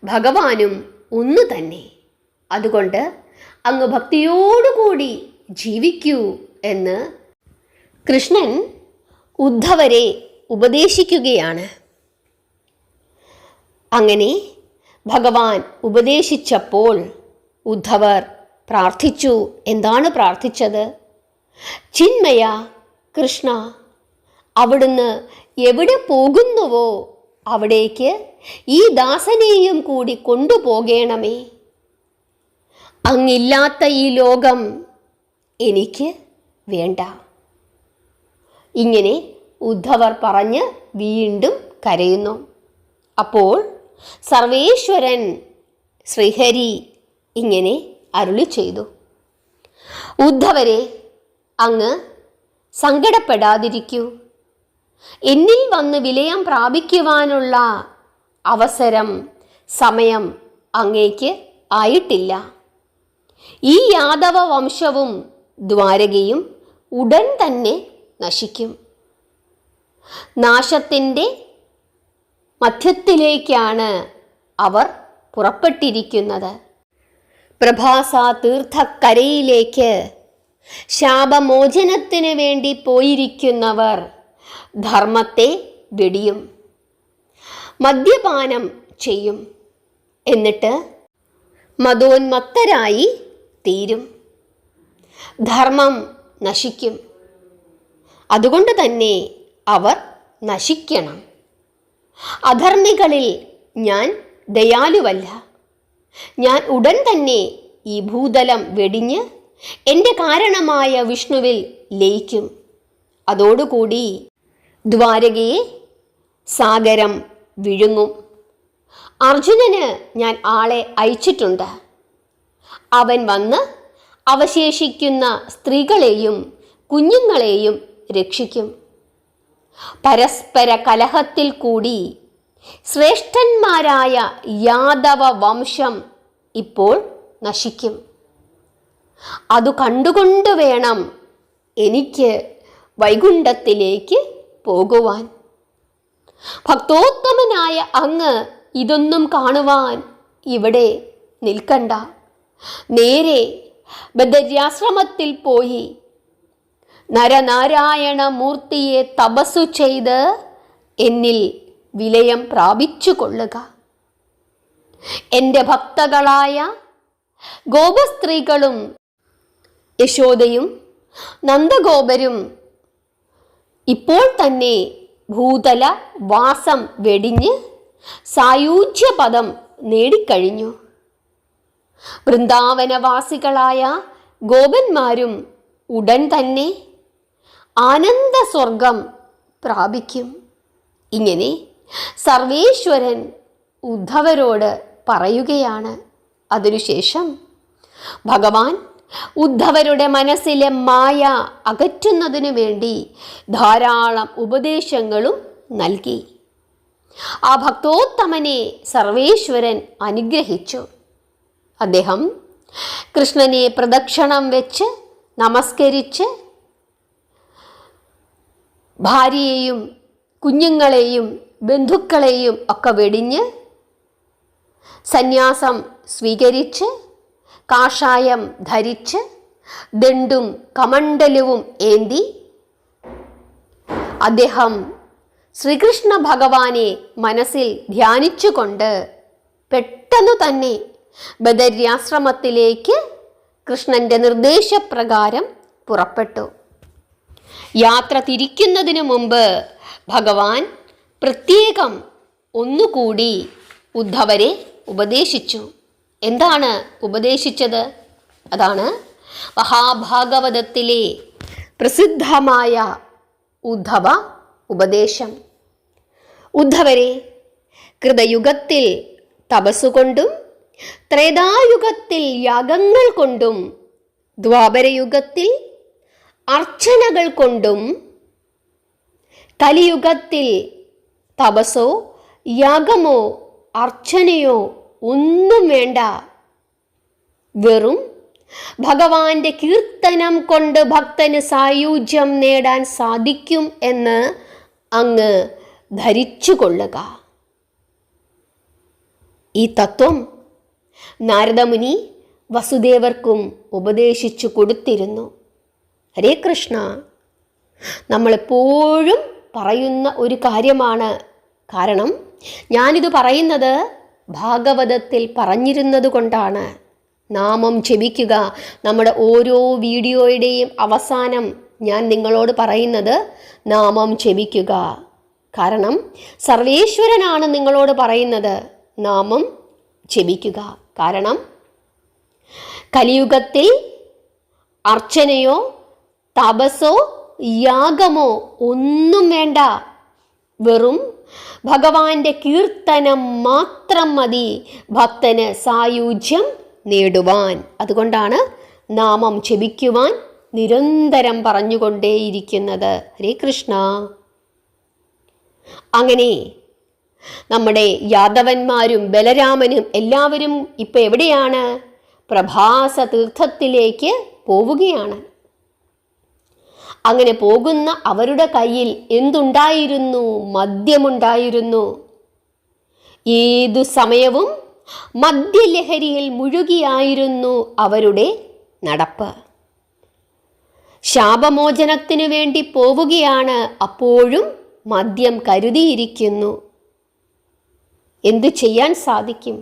ഭഗവാനും ഒന്നു തന്നെ. അതുകൊണ്ട് അങ്ങ് ഭക്തിയോടുകൂടി ജീവിക്കൂ എന്ന് കൃഷ്ണൻ ഉദ്ധവരെ ഉപദേശിക്കുകയാണ്. അങ്ങനെ ഭഗവാൻ ഉപദേശിച്ചപ്പോൾ ഉദ്ധവർ പ്രാർത്ഥിച്ചു. എന്താണ് പ്രാർത്ഥിച്ചത്? ചിന്മയ കൃഷ്ണ, അവിടുന്ന് എവിടെ പോകുന്നുവോ അവിടേക്ക് ഈ ദാസനെയും കൂടി കൊണ്ടുപോകണമേ. അങ്ങില്ലാത്ത ഈ ലോകം എനിക്ക് വേണ്ട. ഇങ്ങനെ ഉദ്ധവർ പറഞ്ഞ് വീണ്ടും കരയുന്നു. അപ്പോൾ സർവേശ്വരൻ ശ്രീഹരി ഇങ്ങനെ അരുളി ചെയ്തു: ഉദ്ധവരെ, അങ്ങ് സങ്കടപ്പെടാതിരിക്കൂ. എന്നിൽ വന്ന് വിലയം പ്രാപിക്കുവാനുള്ള അവസരം, സമയം അങ്ങേക്ക് ആയിട്ടില്ല. ഈ യാദവ വംശവും ദ്വാരകയും ഉടൻ തന്നെ നശിക്കും. നാശത്തിൻ്റെ മധ്യത്തിലേക്കാണ് അവർ പുറപ്പെട്ടിരിക്കുന്നത്. പ്രഭാസ തീർത്ഥക്കരയിലേക്ക് ശാപമോചനത്തിന് വേണ്ടി പോയിരിക്കുന്നവർ ധർമ്മത്തെ വെടിയും, മദ്യപാനം ചെയ്യും, എന്നിട്ട് മതോന്മത്തരായി തീരും. ധർമ്മം നശിക്കും. അതുകൊണ്ട് തന്നെ അവർ നശിക്കണം. അധർമ്മികളിൽ ഞാൻ ദയാലുവല്ല. ഞാൻ ഉടൻ തന്നെ ഈ ഭൂതലം വെടിഞ്ഞ് എൻ്റെ കാരണമായ വിഷ്ണുവിൽ ലയിക്കും. അതോടുകൂടി ദ്വാരകയെ സാഗരം വിഴുങ്ങും. അർജുനന് ഞാൻ ആളെ അയച്ചിട്ടുണ്ട്. അവൻ വന്ന് അവശേഷിക്കുന്ന സ്ത്രീകളെയും കുഞ്ഞുങ്ങളെയും രക്ഷിക്കും. പരസ്പര കലഹത്തിൽ കൂടി ശ്രേഷ്ഠന്മാരായ യാദവ വംശം ഇപ്പോൾ നശിക്കും. അതു കണ്ടുകൊണ്ട് വേണം എനിക്ക് വൈകുണ്ഠത്തിലേക്ക് പോകുവാൻ. ഭക്തോത്തമനായ അങ്ങ് ഇതൊന്നും കാണുവാൻ ഇവിടെ നിൽക്കണ്ട. നേരെ ബദര്യാശ്രമത്തിൽ പോയി നരനാരായണ മൂർത്തിയെ തപസ്സു ചെയ്ത് എന്നിൽ വിലയം പ്രാപിച്ചു കൊള്ളുക. എൻ്റെ ഭക്തകളായ ഗോപസ്ത്രീകളും യശോദയും നന്ദഗോപരും ഇപ്പോൾ തന്നെ ഭൂതല വാസം വെടിഞ്ഞ് സായൂജ്യപദം നേടിക്കഴിഞ്ഞു. വൃന്ദാവനവാസികളായ ഗോപന്മാരും ഉടൻ തന്നെ ആനന്ദ സ്വർഗം പ്രാപിക്കും. ഇങ്ങനെ സർവേശ്വരൻ ഉദ്ധവരോട് പറയുകയാണ്. അതിനുശേഷം ഭഗവാൻ ഉദ്ധവരുടെ മനസ്സിലെ മായ അകറ്റുന്നതിനു വേണ്ടി ധാരാളം ഉപദേശങ്ങളും നൽകി. ആ ഭക്തോത്തമനെ സർവേശ്വരൻ അനുഗ്രഹിച്ചു. അദ്ദേഹം കൃഷ്ണനെ പ്രദക്ഷിണം വെച്ച് നമസ്കരിച്ച് ഭാര്യയെയും കുഞ്ഞുങ്ങളെയും ബന്ധുക്കളെയും ഒക്കെ വെടിഞ്ഞ് സന്യാസം സ്വീകരിച്ച് കാഷായം ധരിച്ച് ദണ്ഡും കമണ്ഡലവും ഏന്തി അദ്ദേഹം ശ്രീകൃഷ്ണ ഭഗവാനെ മനസ്സിൽ ധ്യാനിച്ചുകൊണ്ട് പെട്ടെന്നു തന്നെ ബദര്യാശ്രമത്തിലേക്ക് കൃഷ്ണന്റെ നിർദ്ദേശപ്രകാരം പുറപ്പെട്ടു. യാത്ര തിരിക്കുന്നതിനു മുമ്പ് ഭഗവാൻ പ്രത്യേകം ഒന്നുകൂടി ഉദ്ധവരെ ഉപദേശിച്ചു. എന്താണ് ഉപദേശിച്ചത്? അതാണ് മഹാഭാഗവതത്തിലെ പ്രസിദ്ധമായ ഉദ്ധവ ഉപദേശം. ഉദ്ധവരെ, കൃതയുഗത്തിൽ തപസ്സുകൊണ്ടും ത്രേതായുഗത്തിൽ യാഗങ്ങൾ കൊണ്ടും ദ്വാപരയുഗത്തിൽ അർച്ചനകൾ കൊണ്ടും കലിയുഗത്തിൽ തപസ്സോ യാഗമോ അർച്ചനയോ ഒന്നും വേണ്ട, വെറും ഭഗവാന്റെ കീർത്തനം കൊണ്ട് ഭക്തന് സായുജ്യം നേടാൻ സാധിക്കും എന്ന് അങ്ങ് ധരിച്ചു കൊള്ളുക. ഈ തത്വം നാരദമുനി വസുദേവർക്കും ഉപദേശിച്ചു കൊടുത്തിരുന്നു. ഹരേ കൃഷ്ണ. നമ്മളെപ്പോഴും പറയുന്ന ഒരു കാര്യമാണ്. കാരണം ഞാനിത് പറയുന്നത് ഭാഗവതത്തിൽ പറഞ്ഞിരുന്നത് കൊണ്ടാണ്. നാമം ജപിക്കുക. നമ്മുടെ ഓരോ വീഡിയോയുടെയും അവസാനം ഞാൻ നിങ്ങളോട് പറയുന്നത് നാമം ജപിക്കുക. കാരണം സർവേശ്വരനാണ് നിങ്ങളോട് പറയുന്നത് നാമം ജപിക്കുക. കാരണം കലിയുഗത്തിൽ അർച്ചനയോ തപസ്സോ യാഗമോ ഒന്നും വേണ്ട, വെറും ഭഗവാന്റെ കീർത്തനം മാത്രം മതി ഭക്തന് സായുജ്യം നേടുവാൻ. അതുകൊണ്ടാണ് നാമം ജപിക്കുവാൻ നിരന്തരം പറഞ്ഞുകൊണ്ടേയിരിക്കുന്നത്. ഹരേ കൃഷ്ണ. അങ്ങനെ നമ്മുടെ യാദവന്മാരും ബലരാമനും എല്ലാവരും ഇപ്പം എവിടെയാണ്? പ്രഭാസ തീർത്ഥത്തിലേക്ക് പോവുകയാണ്. അങ്ങനെ പോകുന്ന അവരുടെ കയ്യിൽ എന്തുണ്ടായിരുന്നു? മദ്യമുണ്ടായിരുന്നു. ഏതു സമയവും മദ്യലഹരിയിൽ മുഴുകിയായിരുന്നു അവരുടെ നടപ്പ്. ശാപമോചനത്തിനു വേണ്ടി പോവുകയാണ്, അപ്പോഴും മദ്യം കരുതിയിരിക്കുന്നു. എന്തു ചെയ്യാൻ സാധിക്കും?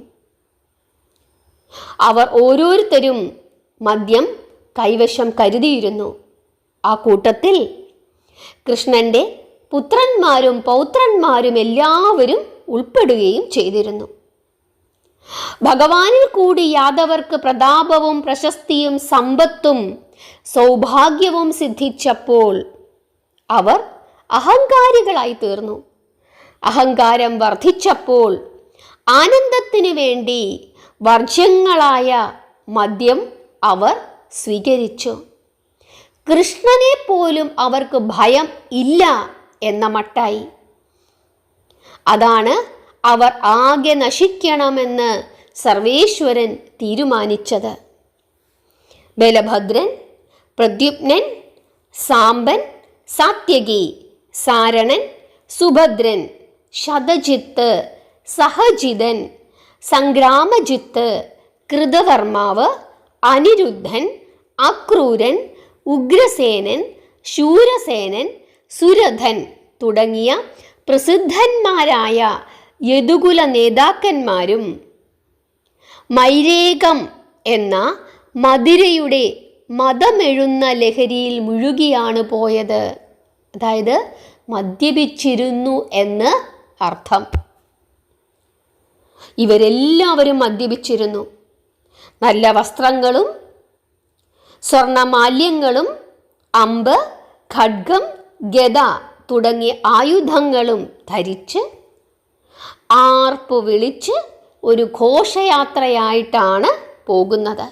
അവർ ഓരോരുത്തരും മദ്യം കൈവശം കരുതിയിരുന്നു. ആ കൂട്ടത്തിൽ കൃഷ്ണന്റെ പുത്രന്മാരും പൗത്രന്മാരും എല്ലാവരും ഉൾപ്പെടുകയും ചെയ്തിരുന്നു. ഭഗവാനിൽ കൂടി യാദവർക്ക് പ്രതാപവും പ്രശസ്തിയും സമ്പത്തും സൗഭാഗ്യവും സിദ്ധിച്ചപ്പോൾ അവർ അഹങ്കാരികളായി തീർന്നു. അഹങ്കാരം വർദ്ധിച്ചപ്പോൾ ആനന്ദത്തിനു വേണ്ടി വർജ്യങ്ങളായ മദ്യം അവർ സ്വീകരിച്ചു. കൃഷ്ണനെ പോലും അവർക്ക് ഭയം ഇല്ല എന്ന മട്ടായി. അതാണ് അവർ ആകെ നശിക്കണമെന്ന് സർവേശ്വരൻ തീരുമാനിച്ചത്. ബലഭദ്രൻ, പ്രദ്യുപ്നൻ, സാംബൻ, സാത്യകി, സാരണൻ, സുഭദ്രൻ, ശതജിത്ത്, സഹജിതൻ, സംഗ്രാമജിത്ത്, കൃതവർമാവ്, അനിരുദ്ധൻ, അക്രൂരൻ, ഉഗ്രസേനൻ, ശൂരസേനൻ, സുരഥൻ തുടങ്ങിയ പ്രസിദ്ധന്മാരായ യദുകുല നേതാക്കന്മാരും മൈരേകം എന്ന മദിരയുടെ മതമെഴുന്ന ലഹരിയിൽ മുഴുകിയാണ് പോയത്. അതായത് മദ്യപിച്ചിരുന്നു എന്ന് അർത്ഥം. ഇവരെല്ലാവരും മദ്യപിച്ചിരുന്നു. നല്ല വസ്ത്രങ്ങളും സ്വർണമാല്യങ്ങളും അമ്പ്, ഖഡ്ഗം, ഗദ തുടങ്ങിയ ആയുധങ്ങളും ധരിച്ച് ആർപ്പു വിളിച്ച് ഒരു ഘോഷയാത്രയായിട്ടാണ് പോകുന്നത്.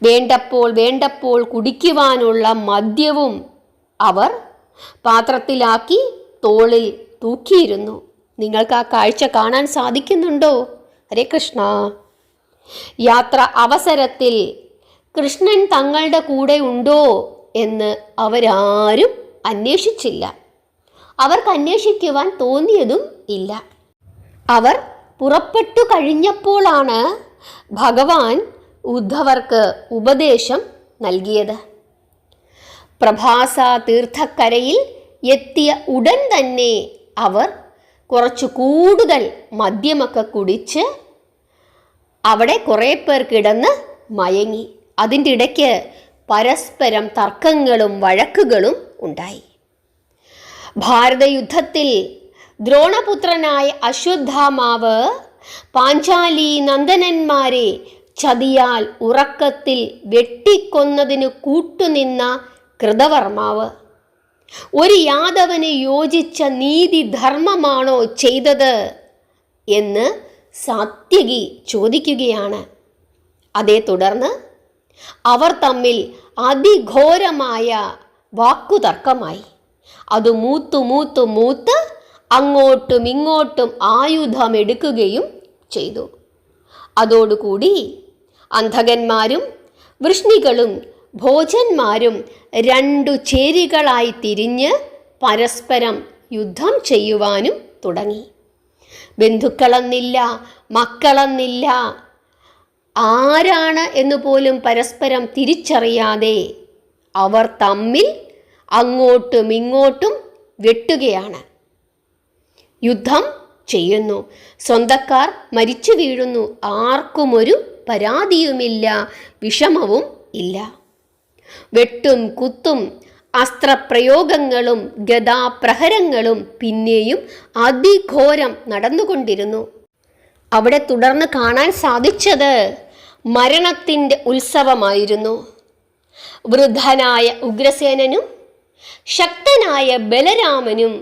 വേണ്ടപ്പോൾ കുടിക്കുവാനുള്ള മദ്യവും അവർ പാത്രത്തിലാക്കി തോളിൽ തൂക്കിയിരുന്നു. നിങ്ങൾക്ക് ആ കാഴ്ച കാണാൻ സാധിക്കുന്നുണ്ടോ? ഹരേ കൃഷ്ണ. യാത്ര അവസരത്തിൽ കൃഷ്ണൻ തങ്ങളുടെ കൂടെ ഉണ്ടോ എന്ന് അവരാരും അന്വേഷിച്ചില്ല. അവർക്ക് അന്വേഷിക്കുവാൻ തോന്നിയതും ഇല്ല. അവർ പുറപ്പെട്ടു കഴിഞ്ഞപ്പോഴാണ് ഭഗവാൻ ഉദ്ധവർക്ക് ഉപദേശം നൽകിയത്. പ്രഭാസ തീർത്ഥക്കരയിൽ എത്തിയ ഉടൻ തന്നെ അവർ കുറച്ച് കൂടുതൽ മദ്യമൊക്കെ കുടിച്ച് അവിടെ കുറേ പേർ കിടന്ന് മയങ്ങി. അതിൻ്റെ ഇടയ്ക്ക് പരസ്പരം തർക്കങ്ങളും വഴക്കുകളും ഉണ്ടായി. ഭാരതയുദ്ധത്തിൽ ദ്രോണപുത്രനായ അശ്വത്ഥാമാവ് പാഞ്ചാലി നന്ദനന്മാരെ ചതിയാൽ ഉറക്കത്തിൽ വെട്ടിക്കൊന്നതിന് കൂട്ടുനിന്ന കൃതവർമാവ് ഒരു യാദവന് യോജിച്ച നീതിധർമ്മമാണോ ചെയ്തത് എന്ന് സാത്യകി ചോദിക്കുകയാണ്. അതേ തുടർന്ന് അവർ തമ്മിൽ അതിഘോരമായ വാക്കുതർക്കമായി. അത് മൂത്ത് അങ്ങോട്ടും ഇങ്ങോട്ടും ആയുധമെടുക്കുകയും ചെയ്തു. അതോടുകൂടി അന്ധകന്മാരും വൃഷ്ണികളും ഭോജന്മാരും രണ്ടു ചേരികളായി തിരിഞ്ഞ് പരസ്പരം യുദ്ധം ചെയ്യുവാനും തുടങ്ങി. ബന്ധുക്കളെന്നില്ല, മക്കളെന്നില്ല, ആരാണ് എന്ന് പോലും പരസ്പരം തിരിച്ചറിയാതെ അവർ തമ്മിൽ അങ്ങോട്ടും ഇങ്ങോട്ടും വെട്ടുകയാണ്, യുദ്ധം ചെയ്യുന്നു. സ്വന്തക്കാർ മരിച്ചു വീഴുന്നു. ആർക്കും ഒരു പരാതിയുമില്ല, വിഷമവും ഇല്ല. വെട്ടും കുത്തും അസ്ത്രപ്രയോഗങ്ങളും ഗദാപ്രഹരങ്ങളും പിന്നെയും അതിഘോരം നടന്നുകൊണ്ടിരുന്നു. അവിടെ തുടർന്ന് കാണാൻ സാധിച്ചത് മരണത്തിൻ്റെ ഉത്സവമായിരുന്നു. വൃദ്ധനായ ഉഗ്രസേനനും ശക്തനായ ബലരാമനും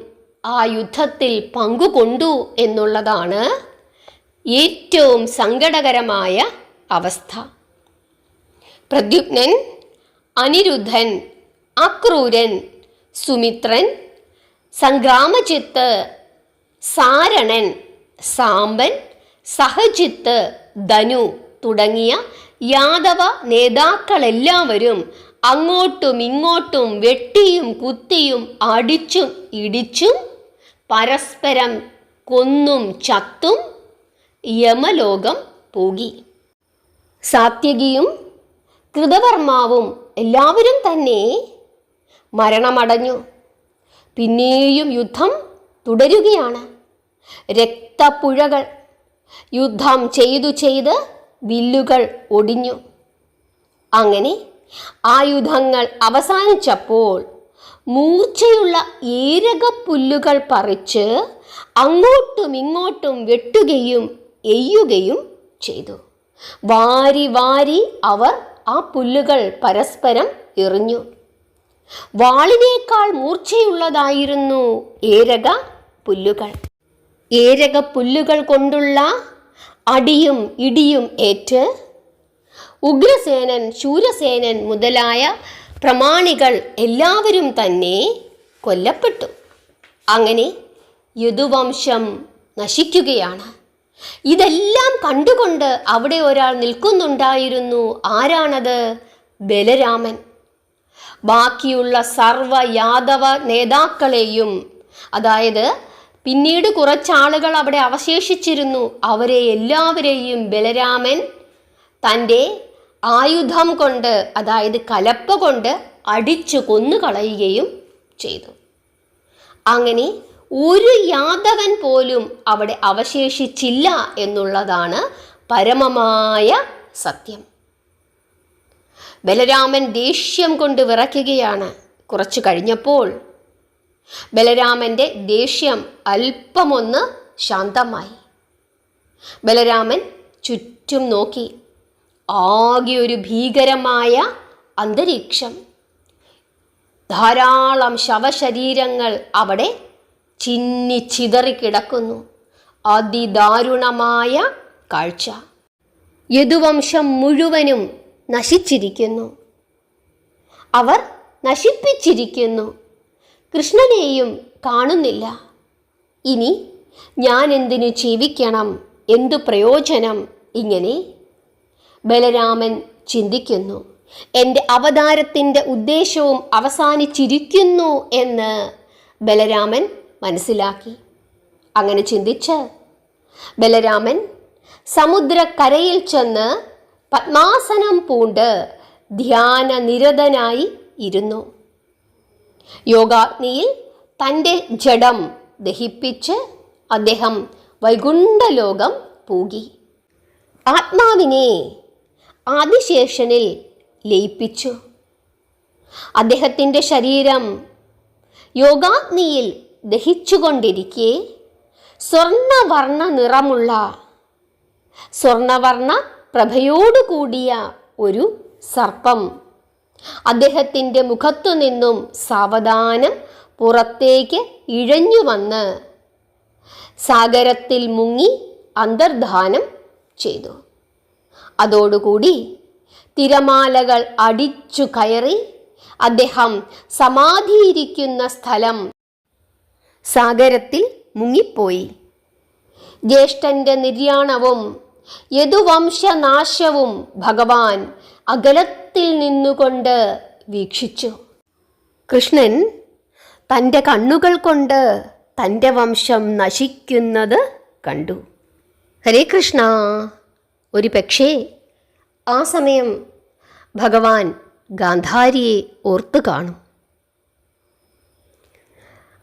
ആ യുദ്ധത്തിൽ പങ്കുകൊണ്ടു എന്നുള്ളതാണ് ഏറ്റവും സങ്കടകരമായ അവസ്ഥ. പ്രദ്യുമ്നൻ, അനിരുദ്ധൻ, അക്രൂരൻ, സുമിത്രൻ, സംഗ്രാമജിത്ത്, സാരണൻ, സാമ്പൻ, സഹജിത്ത്, ധനു തുടങ്ങിയ യാദവ നേതാക്കളെല്ലാവരും അങ്ങോട്ടും ഇങ്ങോട്ടും വെട്ടിയും കുത്തിയും അടിച്ചും ഇടിച്ചും പരസ്പരം കൊന്നും ചത്തും യമലോകം പോകി. സാത്യകിയും കൃതവർമാവും എല്ലാവരും തന്നെ മരണമടഞ്ഞു. പിന്നെയും യുദ്ധം തുടരുകയാണ്. രക്തപ്പുഴകൾ. യുദ്ധം ചെയ്ത് വില്ലുകൾ ഒടിഞ്ഞു. അങ്ങനെ ആയുധങ്ങൾ അവസാനിച്ചപ്പോൾ മൂർച്ചയുള്ള ഏരകപ്പുല്ലുകൾ പറിച്ച് അങ്ങോട്ടും ഇങ്ങോട്ടും വെട്ടുകയും എയ്യുകയും ചെയ്തു. വാരി അവർ ആ പുല്ലുകൾ പരസ്പരം എറിഞ്ഞു. വാളിനേക്കാൾ മൂർച്ചയുള്ളതായിരുന്നു ഏരക പുല്ലുകൾ. ഏരക പുല്ലുകൾ കൊണ്ടുള്ള അടിയും ഇടിയും ഏറ്റ് ഉഗ്രസേനൻ, ശൂരസേനൻ മുതലായ പ്രമാണികൾ എല്ലാവരും തന്നെ കൊല്ലപ്പെട്ടു. അങ്ങനെ യദുവംശം നശിക്കുകയാണ്. ഇതെല്ലാം കണ്ടുകൊണ്ട് അവിടെ ഒരാൾ നിൽക്കുന്നുണ്ടായിരുന്നു. ആരാണത്? ബലരാമൻ. ബാക്കിയുള്ള സർവ യാദവ നേതാക്കളെയും, അതായത് പിന്നീട് കുറച്ചാളുകൾ അവിടെ അവശേഷിച്ചിരുന്നു, അവരെ എല്ലാവരെയും ബലരാമൻ തൻ്റെ ആയുധം കൊണ്ട്, അതായത് കലപ്പ കൊണ്ട് അടിച്ചു കൊന്നുകളയുകയും ചെയ്തു. അങ്ങനെ ഒരു യാദവൻ പോലും അവിടെ അവശേഷിച്ചില്ല എന്നുള്ളതാണ് പരമമായ സത്യം. ബലരാമൻ ദേഷ്യം കൊണ്ട് വിറയ്ക്കുകയാണ്. കുറച്ചു കഴിഞ്ഞപ്പോൾ ബലരാമൻ്റെ ദേഷ്യം അല്പമൊന്ന് ശാന്തമായി. ബലരാമൻ ചുറ്റും നോക്കി. ആകെ ഒരു ഭീകരമായ അന്തരീക്ഷം. ധാരാളം ശവശരീരങ്ങൾ അവിടെ ചിന്നിച്ചിതറിക്കിടക്കുന്നു. അതിദാരുണമായ കാഴ്ച. യദുവംശം മുഴുവനും നശിച്ചിരിക്കുന്നു. അവർ നശിപ്പിച്ചിരിക്കുന്നു. കൃഷ്ണനെയും കാണുന്നില്ല. ഇനി ഞാൻ എന്തിനു ജീവിക്കണം? എന്തു പ്രയോജനം? ഇങ്ങനെ ബലരാമൻ ചിന്തിക്കുന്നു. എൻ്റെ അവതാരത്തിൻ്റെ ഉദ്ദേശവും അവസാനിച്ചിരിക്കുന്നു എന്ന് ബലരാമൻ മനസ്സിലാക്കി. അങ്ങനെ ചിന്തിച്ച് ബലരാമൻ സമുദ്രക്കരയിൽ ചെന്ന് പത്മാസനം പൂണ്ട് ധ്യാനനിരതനായി ഇരുന്നു. യോഗാഗ്നിയിൽ തൻ്റെ ജഡം ദഹിപ്പിച്ച് അദ്ദേഹം വൈകുണ്ഠലോകം പൂകി. ആത്മാവിനെ ആദിശേഷനിൽ ലയിപ്പിച്ചു. അദ്ദേഹത്തിൻ്റെ ശരീരം യോഗാഗ്നിയിൽ ദഹിച്ചുകൊണ്ടിരിക്കെ സ്വർണവർണ്ണ നിറമുള്ള സ്വർണവർണ്ണ പ്രഭയോടുകൂടിയ ഒരു സർപ്പം അദ്ദേഹത്തിൻ്റെ മുഖത്തു നിന്നും സാവധാനം പുറത്തേക്ക് ഇഴഞ്ഞു വന്ന് സാഗരത്തിൽ മുങ്ങി അന്തർധാനം ചെയ്തു. അതോടുകൂടി തിരമാലകൾ അടിച്ചു കയറി അദ്ദേഹം സമാധിയിരിക്കുന്ന സ്ഥലം സാഗരത്തിൽ മുങ്ങിപ്പോയി. ജ്യേഷ്ഠന്റെ നിര്യാണവും യദുവംശനാശവും ഭഗവാൻ അകലത്തിൽ നിന്നുകൊണ്ട് വീക്ഷിച്ചു. കൃഷ്ണൻ തൻ്റെ കണ്ണുകൾ കൊണ്ട് തൻ്റെ വംശം നശിക്കുന്നത് കണ്ടു. ഹരേ കൃഷ്ണ. ഒരു പക്ഷേ ആ സമയം ഭഗവാൻ ഗാന്ധാരിയെ ഓർത്തു കാണും.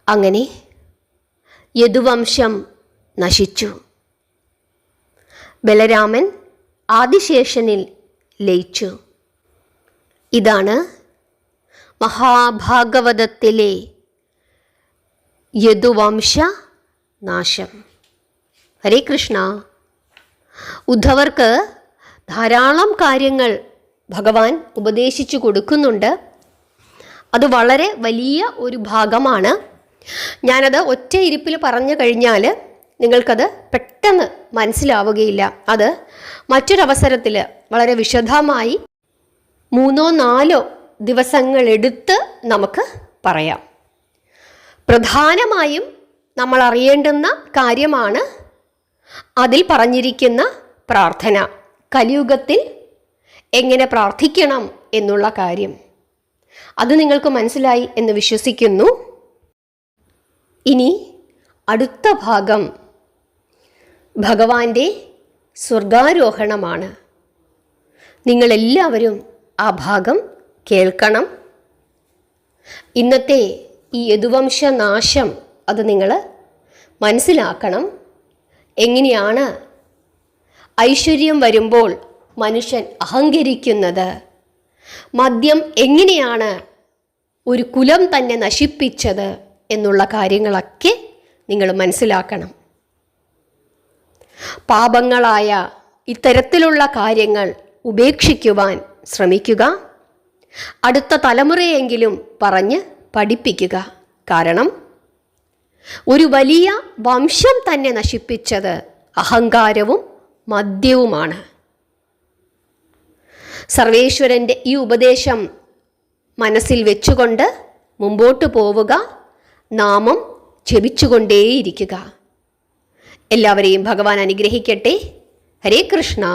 അങ്ങനെ യദുവംശം നശിച്ചു. ബലരാമൻ ആദിശേഷനിൽ ലയിച്ചു. ഇതാണ് മഹാഭാഗവതത്തിലെ യദുവംശ നാശം. ഹരേ കൃഷ്ണ. ഉദ്ധവർക്ക് ധാരാളം കാര്യങ്ങൾ ഭഗവാൻ ഉപദേശിച്ചു കൊടുക്കുന്നുണ്ട്. അത് വളരെ വലിയ ഒരു ഭാഗമാണ്. ഞാനത് ഒറ്റ ഇരിപ്പിൽ പറഞ്ഞു കഴിഞ്ഞാൽ നിങ്ങൾക്കത് പെട്ടെന്ന് മനസ്സിലാവുകയില്ല. അത് മറ്റൊരവസരത്തിൽ വളരെ വിശദമായി 3-4 ദിവസങ്ങളെടുത്ത് നമുക്ക് പറയാം. പ്രധാനമായും നമ്മൾ അറിയേണ്ടുന്ന കാര്യമാണ് അതിൽ പറഞ്ഞിരിക്കുന്ന പ്രാർത്ഥന. കലിയുഗത്തിൽ എങ്ങനെ പ്രാർത്ഥിക്കണം എന്നുള്ള കാര്യം അത് നിങ്ങൾക്ക് മനസ്സിലായി എന്ന് വിശ്വസിക്കുന്നു. ഇനി അടുത്ത ഭാഗം ഭഗവാന്റെ സ്വർഗാരോഹണമാണ്. നിങ്ങളെല്ലാവരും ആ ഭാഗം കേൾക്കണം. ഇന്നത്തെ ഈ യദുവംശനാശം അത് നിങ്ങൾ മനസ്സിലാക്കണം. എങ്ങനെയാണ് ഐശ്വര്യം വരുമ്പോൾ മനുഷ്യൻ അഹങ്കരിക്കുന്നത്, മദ്യം എങ്ങനെയാണ് ഒരു കുലം തന്നെ നശിപ്പിച്ചത് എന്നുള്ള കാര്യങ്ങളൊക്കെ നിങ്ങൾ മനസ്സിലാക്കണം. പാപങ്ങളായ ഇത്തരത്തിലുള്ള കാര്യങ്ങൾ ഉപേക്ഷിക്കുവാൻ ശ്രമിക്കുക. അടുത്ത തലമുറയെങ്കിലും പറഞ്ഞ് പഠിപ്പിക്കുക. കാരണം ഒരു വലിയ വംശം തന്നെ നശിപ്പിച്ചത് അഹങ്കാരവും മദ്യവുമാണ്. സർവേശ്വരൻ്റെ ഈ ഉപദേശം മനസ്സിൽ വെച്ചുകൊണ്ട് മുമ്പോട്ട് പോവുക. നാമം ജപിച്ചുകൊണ്ടേയിരിക്കുക. എല്ലാവരെയും ഭഗവാൻ അനുഗ്രഹിക്കട്ടെ. ഹരേ കൃഷ്ണ.